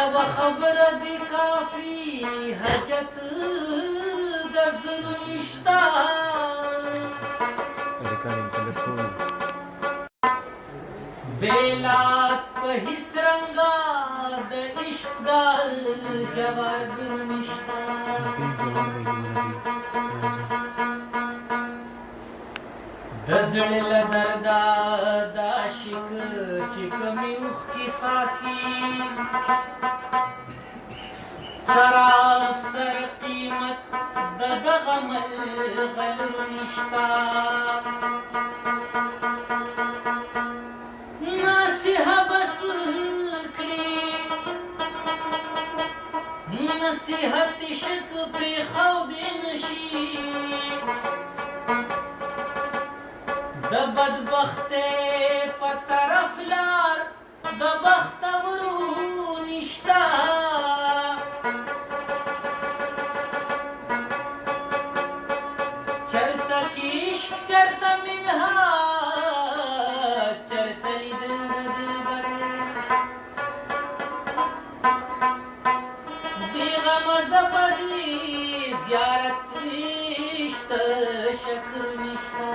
یو خبره دې کافي حاجت د زرو نشته بیلات په هیڅ رنګه د عشق د جوارګر نشته د زړه له درده د عاشق چې کومې اوښکې څاڅي سراف سر قیمت د دغه ملغلرو نشته نصیحه بس کړي نصیحت شک پرېښودی نشي د بدبختۍ په طرف لار د بختورو نشته چرته کې عشق چرته منهاج چرته لیدل د دلبر بېغمه زه په دې زیارت نشته شکر نشته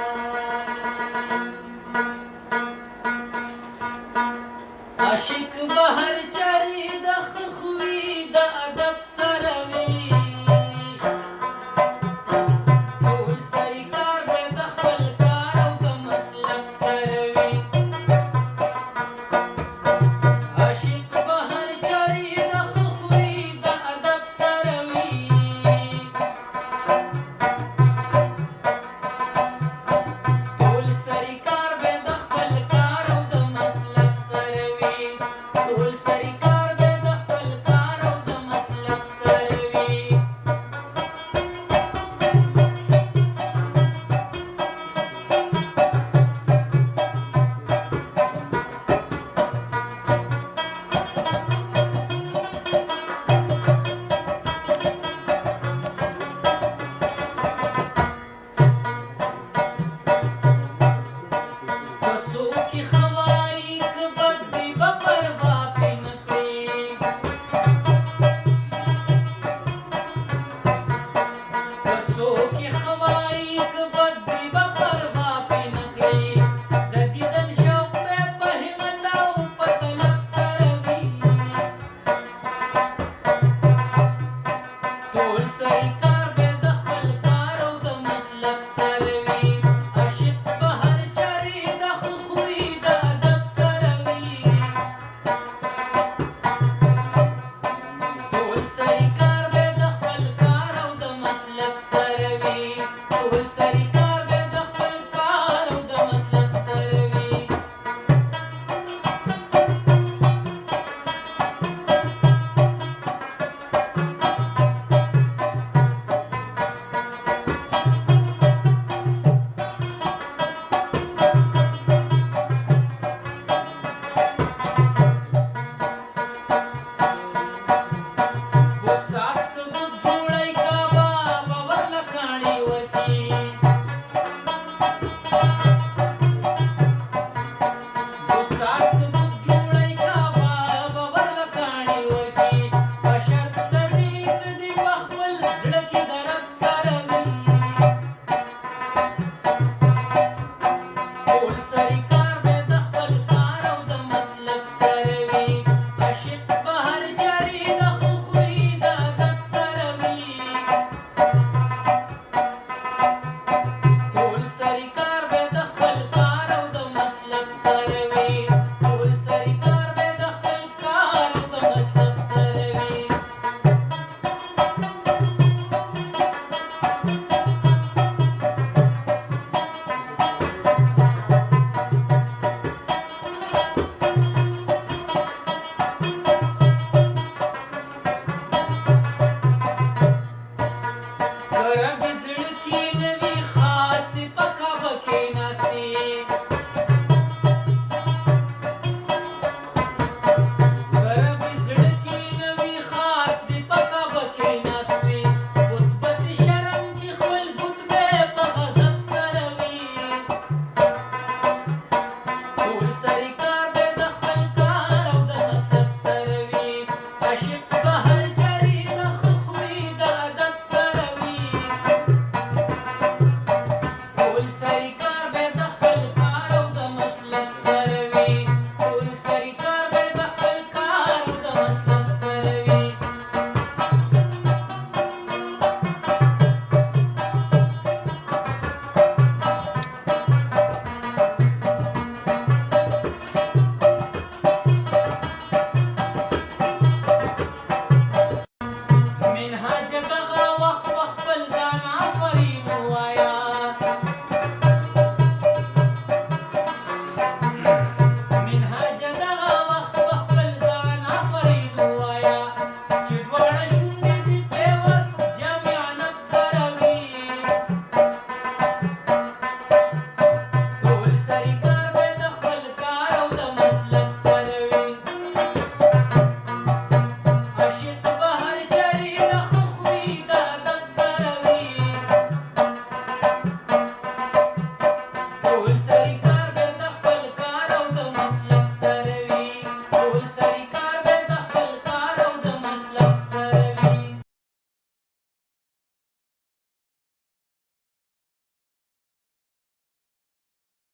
عاشق بهر چارې د ښه خوی د ادب سره وي ټول سری کار به د خپل کار او د مطلب سره وي عاشق بهر چارې د ښه خوی د ادب سره وي ټول سری کار به د خپل کار او د مطلب سره وي ټول سری کار به د خپل کار او د مطلب سره وي که څوک یې ښه وایي که بد وي به پروا پرې نه کړي که څوک یې ښه وایي